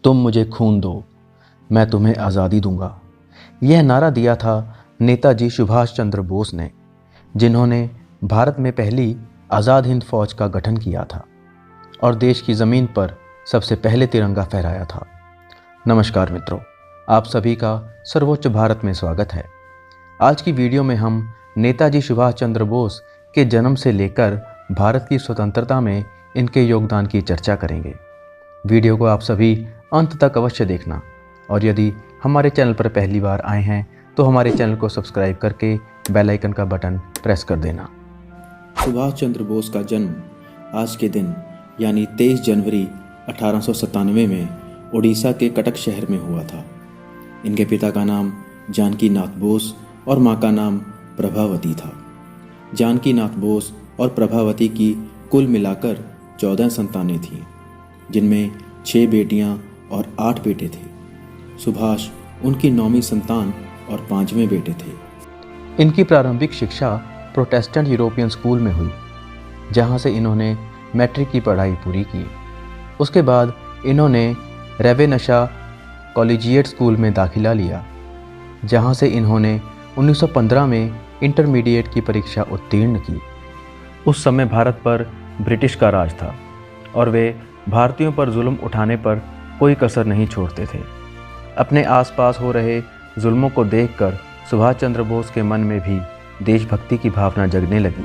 तुम मुझे खून दो, मैं तुम्हें आज़ादी दूंगा। यह नारा दिया था नेताजी सुभाष चंद्र बोस ने, जिन्होंने भारत में पहली आज़ाद हिंद फौज का गठन किया था और देश की ज़मीन पर सबसे पहले तिरंगा फहराया था। नमस्कार मित्रों, आप सभी का सर्वोच्च भारत में स्वागत है। आज की वीडियो में हम नेताजी सुभाष चंद्र बोस के जन्म से लेकर भारत की स्वतंत्रता में इनके योगदान की चर्चा करेंगे। वीडियो को आप सभी अंत तक अवश्य देखना और यदि हमारे चैनल पर पहली बार आए हैं तो हमारे चैनल को सब्सक्राइब करके बेल आइकन का बटन प्रेस कर देना। सुभाष चंद्र बोस का जन्म आज के दिन यानी 23 जनवरी 1897 में उड़ीसा के कटक शहर में हुआ था। इनके पिता का नाम जानकी नाथ बोस और मां का नाम प्रभावती था। जानकी नाथ बोस और प्रभावती की कुल मिलाकर 14 संतानें थीं, जिनमें 6 बेटियां और 8 बेटे थे। सुभाष उनकी 9वीं संतान और 5वें बेटे थे। इनकी प्रारंभिक शिक्षा प्रोटेस्टेंट यूरोपियन स्कूल में हुई, जहां से इन्होंने मैट्रिक की पढ़ाई पूरी की। उसके बाद इन्होंने रेवेनशा कॉलेजिएट स्कूल में दाखिला लिया, जहां से इन्होंने 1915 में इंटरमीडिएट की परीक्षा उत्तीर्ण की। उस समय भारत पर ब्रिटिश का राज था और वे भारतीयों पर जुल्म उठाने पर कोई कसर नहीं छोड़ते थे। अपने आसपास हो रहे जुल्मों को देखकर सुभाष चंद्र बोस के मन में भी देशभक्ति की भावना जगने लगी।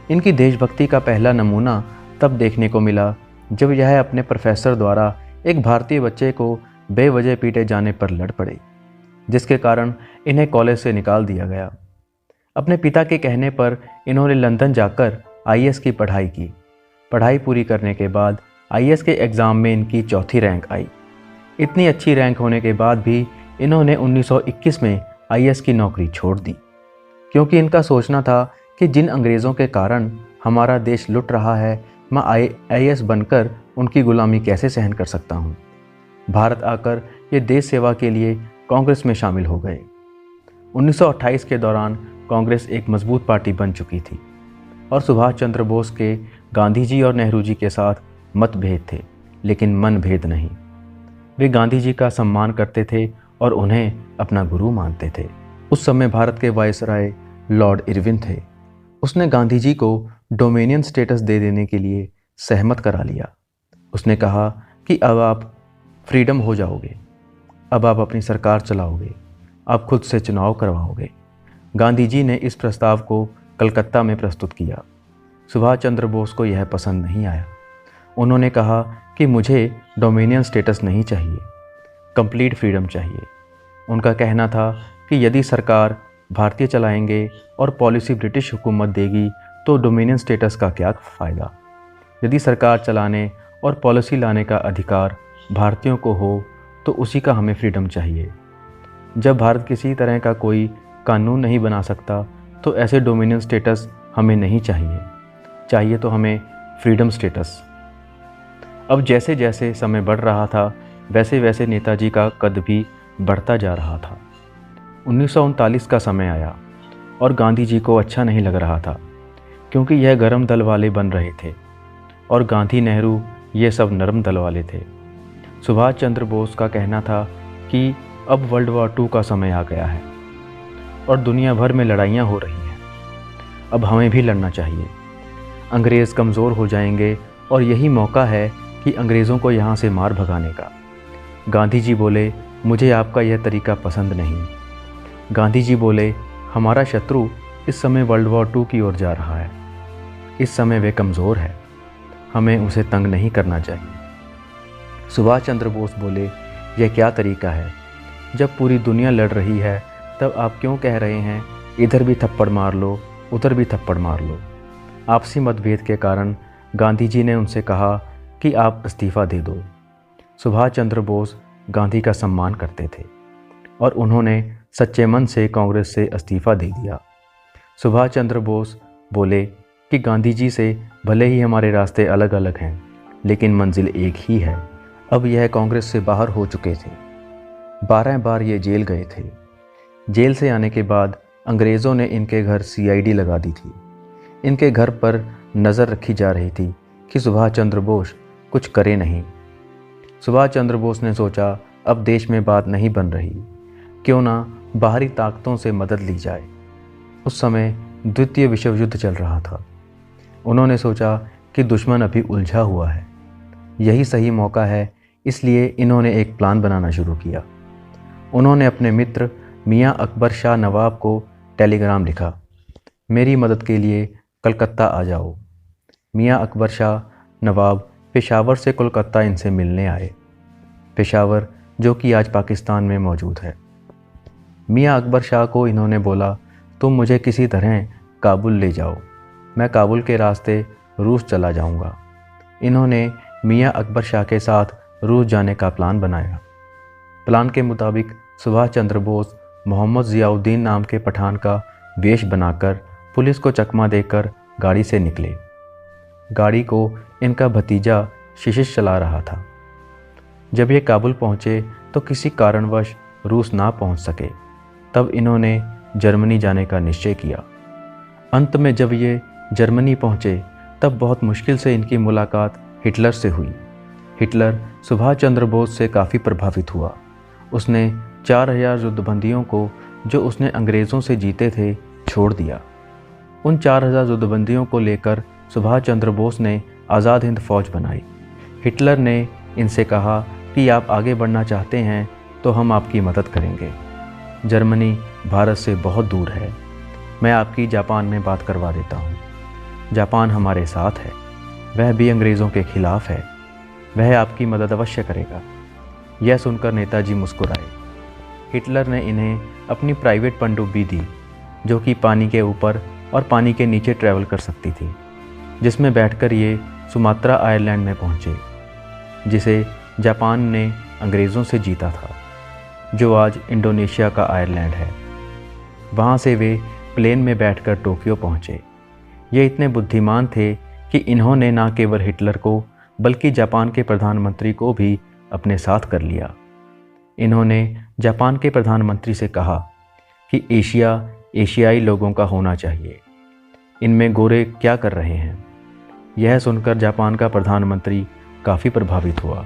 इनकी देशभक्ति का पहला नमूना तब देखने को मिला जब यह अपने प्रोफेसर द्वारा एक भारतीय बच्चे को बेवजह पीटे जाने पर लड़ पड़े, जिसके कारण इन्हें कॉलेज से निकाल दिया गया। अपने पिता के कहने पर इन्होंने लंदन जाकर आईएएस की पढ़ाई की। पढ़ाई पूरी करने के बाद आईएएस के एग्ज़ाम में इनकी 4थी रैंक आई। इतनी अच्छी रैंक होने के बाद भी इन्होंने 1921 में आईएएस की नौकरी छोड़ दी, क्योंकि इनका सोचना था कि जिन अंग्रेज़ों के कारण हमारा देश लुट रहा है, मैं आईएएस बनकर उनकी गुलामी कैसे सहन कर सकता हूँ। भारत आकर ये देश सेवा के लिए कांग्रेस में शामिल हो गए। 1928 के दौरान कांग्रेस एक मजबूत पार्टी बन चुकी थी और सुभाष चंद्र बोस के गांधी जी और नेहरू जी के साथ मतभेद थे, लेकिन मनभेद नहीं। वे गांधी जी का सम्मान करते थे और उन्हें अपना गुरु मानते थे। उस समय भारत के वायसराय लॉर्ड इरविन थे। उसने गांधी जी को डोमिनियन स्टेटस दे देने के लिए सहमत करा लिया। उसने कहा कि अब आप फ्रीडम हो जाओगे, अब आप अपनी सरकार चलाओगे, आप खुद से चुनाव करवाओगे। गांधी जी ने इस प्रस्ताव को कलकत्ता में प्रस्तुत किया। सुभाष चंद्र बोस को यह पसंद नहीं आया। उन्होंने कहा कि मुझे डोमिनियन स्टेटस नहीं चाहिए, कंप्लीट फ्रीडम चाहिए। उनका कहना था कि यदि सरकार भारतीय चलाएंगे और पॉलिसी ब्रिटिश हुकूमत देगी तो डोमिनियन स्टेटस का क्या फ़ायदा। यदि सरकार चलाने और पॉलिसी लाने का अधिकार भारतीयों को हो तो उसी का हमें फ्रीडम चाहिए। जब भारत किसी तरह का कोई कानून नहीं बना सकता तो ऐसे डोमिनियन स्टेटस हमें नहीं चाहिए, चाहिए तो हमें फ्रीडम स्टेटस। अब जैसे जैसे समय बढ़ रहा था वैसे वैसे नेताजी का कद भी बढ़ता जा रहा था। 1939 का समय आया और गांधी जी को अच्छा नहीं लग रहा था, क्योंकि यह गर्म दल वाले बन रहे थे और गांधी नेहरू ये सब नरम दल वाले थे। सुभाष चंद्र बोस का कहना था कि अब वर्ल्ड वॉर 2 का समय आ गया है और दुनिया भर में लड़ाइयाँ हो रही हैं, अब हमें भी लड़ना चाहिए। अंग्रेज़ कमज़ोर हो जाएंगे और यही मौका है कि अंग्रेज़ों को यहाँ से मार भगाने का। गांधी जी बोले, मुझे आपका यह तरीका पसंद नहीं। गांधी जी बोले, हमारा शत्रु इस समय वर्ल्ड वॉर 2 की ओर जा रहा है, इस समय वे कमज़ोर है, हमें उसे तंग नहीं करना चाहिए। सुभाष चंद्र बोस बोले, यह क्या तरीका है, जब पूरी दुनिया लड़ रही है तब आप क्यों कह रहे हैं इधर भी थप्पड़ मार लो, उधर भी थप्पड़ मार लो। आपसी मतभेद के कारण गांधी जी ने उनसे कहा कि आप इस्तीफ़ा दे दो। सुभाष चंद्र बोस गांधी का सम्मान करते थे और उन्होंने सच्चे मन से कांग्रेस से इस्तीफ़ा दे दिया। सुभाष चंद्र बोस बोले कि गांधी जी से भले ही हमारे रास्ते अलग अलग हैं, लेकिन मंजिल एक ही है। अब यह कांग्रेस से बाहर हो चुके थे। 12 बार ये जेल गए थे। जेल से आने के बाद अंग्रेज़ों ने इनके घर सीआईडी लगा दी थी। इनके घर पर नज़र रखी जा रही थी कि सुभाष चंद्र बोस कुछ करे नहीं। सुभाष चंद्र बोस ने सोचा, अब देश में बात नहीं बन रही, क्यों ना बाहरी ताकतों से मदद ली जाए। उस समय द्वितीय विश्व युद्ध चल रहा था। उन्होंने सोचा कि दुश्मन अभी उलझा हुआ है, यही सही मौका है, इसलिए इन्होंने एक प्लान बनाना शुरू किया। उन्होंने अपने मित्र मियाँ अकबर शाह नवाब को टेलीग्राम लिखा, मेरी मदद के लिए कलकत्ता आ जाओ। मियाँ अकबर शाह नवाब पेशावर से कोलकाता इनसे मिलने आए। पेशावर जो कि आज पाकिस्तान में मौजूद है। मियाँ अकबर शाह को इन्होंने बोला, तुम मुझे किसी तरह काबुल ले जाओ, मैं काबुल के रास्ते रूस चला जाऊंगा। इन्होंने मियाँ अकबर शाह के साथ रूस जाने का प्लान बनाया। प्लान के मुताबिक सुभाष चंद्र बोस मोहम्मद ज़ियाउद्दीन नाम के पठान का वेश बनाकर पुलिस को चकमा देकर गाड़ी से निकले। गाड़ी को इनका भतीजा शिशिर चला रहा था। जब ये काबुल पहुँचे तो किसी कारणवश रूस ना पहुँच सके। तब इन्होंने जर्मनी जाने का निश्चय किया। अंत में जब ये जर्मनी पहुँचे तब बहुत मुश्किल से इनकी मुलाकात हिटलर से हुई। हिटलर सुभाष चंद्र बोस से काफ़ी प्रभावित हुआ। उसने 4000 युद्धबंदियों को जो उसने अंग्रेज़ों से जीते थे छोड़ दिया। उन 4000 युद्धबंदियों को लेकर सुभाष चंद्र बोस ने आज़ाद हिंद फौज बनाई। हिटलर ने इनसे कहा कि आप आगे बढ़ना चाहते हैं तो हम आपकी मदद करेंगे। जर्मनी भारत से बहुत दूर है, मैं आपकी जापान में बात करवा देता हूँ। जापान हमारे साथ है, वह भी अंग्रेज़ों के खिलाफ़ है, वह आपकी मदद अवश्य करेगा। यह सुनकर नेताजी मुस्कुराए। हिटलर ने इन्हें अपनी प्राइवेट पनडुब्बी दी, जो कि पानी के ऊपर और पानी के नीचे ट्रैवल कर सकती थी, जिसमें बैठकर ये सुमात्रा आइलैंड में पहुँचे, जिसे जापान ने अंग्रेज़ों से जीता था, जो आज इंडोनेशिया का आयरलैंड है। वहाँ से वे प्लेन में बैठकर टोक्यो पहुँचे। ये इतने बुद्धिमान थे कि इन्होंने न केवल हिटलर को बल्कि जापान के प्रधानमंत्री को भी अपने साथ कर लिया। इन्होंने जापान के प्रधानमंत्री से कहा कि एशिया एशियाई लोगों का होना चाहिए, इनमें गोरे क्या कर रहे हैं। यह सुनकर जापान का प्रधानमंत्री काफ़ी प्रभावित हुआ।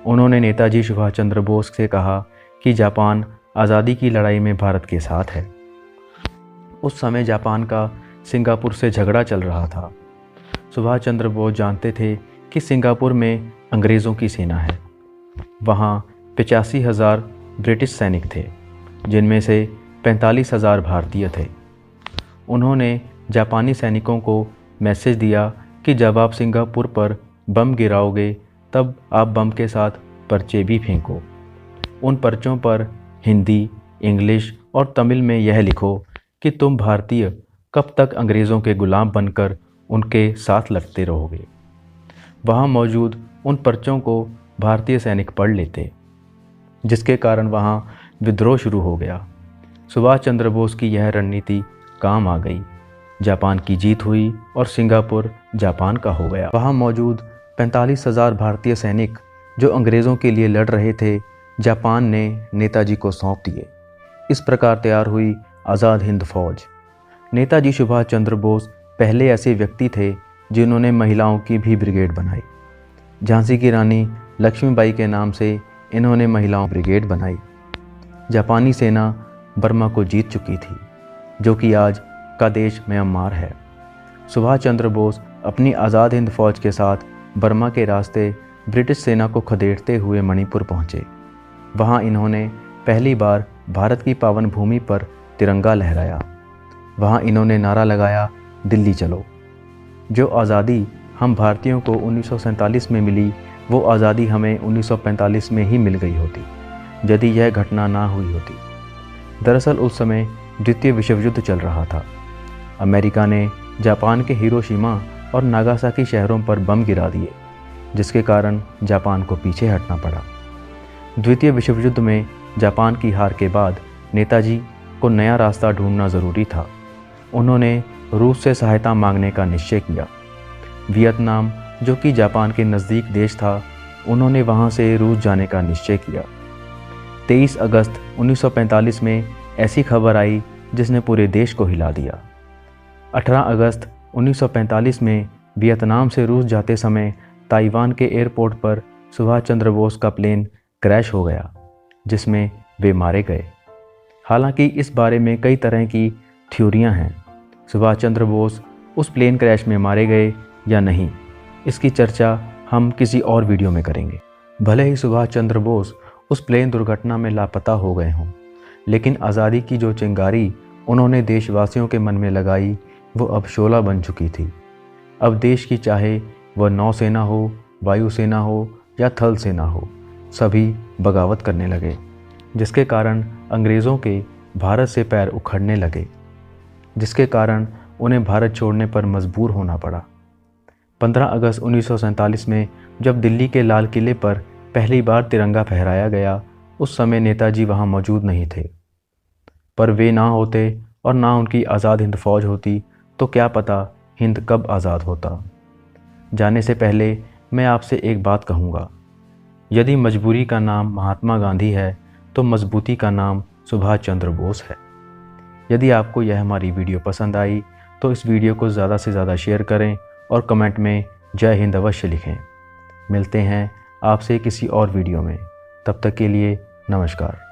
उन्होंने नेताजी सुभाष चंद्र बोस से कहा कि जापान आज़ादी की लड़ाई में भारत के साथ है। उस समय जापान का सिंगापुर से झगड़ा चल रहा था। सुभाष चंद्र बोस जानते थे कि सिंगापुर में अंग्रेज़ों की सेना है। वहाँ 85,000 ब्रिटिश सैनिक थे, जिनमें से 45,000 भारतीय थे। उन्होंने जापानी सैनिकों को मैसेज दिया कि जब आप सिंगापुर पर बम गिराओगे तब आप बम के साथ पर्चे भी फेंको। उन पर्चों पर हिंदी, इंग्लिश और तमिल में यह लिखो कि तुम भारतीय कब तक अंग्रेज़ों के गुलाम बनकर उनके साथ लगते रहोगे। वहाँ मौजूद उन पर्चों को भारतीय सैनिक पढ़ लेते, जिसके कारण वहाँ विद्रोह शुरू हो गया। सुभाष चंद्र बोस की यह रणनीति काम आ गई। जापान की जीत हुई और सिंगापुर जापान का हो गया। वहाँ मौजूद 45,000 भारतीय सैनिक जो अंग्रेज़ों के लिए लड़ रहे थे, जापान ने नेताजी को सौंप दिए। इस प्रकार तैयार हुई आज़ाद हिंद फौज। नेताजी सुभाष चंद्र बोस पहले ऐसे व्यक्ति थे जिन्होंने महिलाओं की भी ब्रिगेड बनाई। झांसी की रानी लक्ष्मीबाई के नाम से इन्होंने महिलाओं ब्रिगेड बनाई। जापानी सेना बर्मा को जीत चुकी थी, जो कि आज का देश म्यांमार है। सुभाष चंद्र बोस अपनी आज़ाद हिंद फौज के साथ बर्मा के रास्ते ब्रिटिश सेना को खदेड़ते हुए मणिपुर पहुँचे। वहाँ इन्होंने पहली बार भारत की पावन भूमि पर तिरंगा लहराया। वहाँ इन्होंने नारा लगाया, दिल्ली चलो। जो आज़ादी हम भारतीयों को 1947 में मिली, वो आज़ादी हमें 1945 में ही मिल गई होती, यदि यह घटना ना हुई होती। दरअसल उस समय द्वितीय विश्व युद्ध चल रहा था। अमेरिका ने जापान के हिरोशिमा और नागासाकी शहरों पर बम गिरा दिए, जिसके कारण जापान को पीछे हटना पड़ा। द्वितीय विश्व युद्ध में जापान की हार के बाद नेताजी को नया रास्ता ढूंढना ज़रूरी था। उन्होंने रूस से सहायता मांगने का निश्चय किया। वियतनाम, जो कि जापान के नज़दीक देश था, उन्होंने वहां से रूस जाने का निश्चय किया। 23 अगस्त 1945 में ऐसी खबर आई जिसने पूरे देश को हिला दिया। 18 अगस्त 1945 में वियतनाम से रूस जाते समय ताइवान के एयरपोर्ट पर सुभाष चंद्र बोस का प्लेन क्रैश हो गया जिसमें वे मारे गए। हालांकि इस बारे में कई तरह की थ्योरियां हैं। सुभाष चंद्र बोस उस प्लेन क्रैश में मारे गए या नहीं, इसकी चर्चा हम किसी और वीडियो में करेंगे। भले ही सुभाष चंद्र बोस उस प्लेन दुर्घटना में लापता हो गए हों, लेकिन आज़ादी की जो चिंगारी उन्होंने देशवासियों के मन में लगाई वो अब शोला बन चुकी थी। अब देश की चाहे वह नौसेना हो, वायुसेना हो या थल सेना हो, सभी बगावत करने लगे, जिसके कारण अंग्रेज़ों के भारत से पैर उखड़ने लगे, जिसके कारण उन्हें भारत छोड़ने पर मजबूर होना पड़ा। 15 अगस्त 1947 में जब दिल्ली के लाल किले पर पहली बार तिरंगा फहराया गया, उस समय नेताजी वहाँ मौजूद नहीं थे। पर वे ना होते और ना उनकी आज़ाद हिंद फौज होती तो क्या पता हिंद कब आज़ाद होता। जाने से पहले मैं आपसे एक बात कहूँगा, यदि मजबूरी का नाम महात्मा गांधी है तो मजबूती का नाम सुभाष चंद्र बोस है। यदि आपको यह हमारी वीडियो पसंद आई तो इस वीडियो को ज़्यादा से ज़्यादा शेयर करें और कमेंट में जय हिंद अवश्य लिखें। मिलते हैं आपसे किसी और वीडियो में, तब तक के लिए नमस्कार।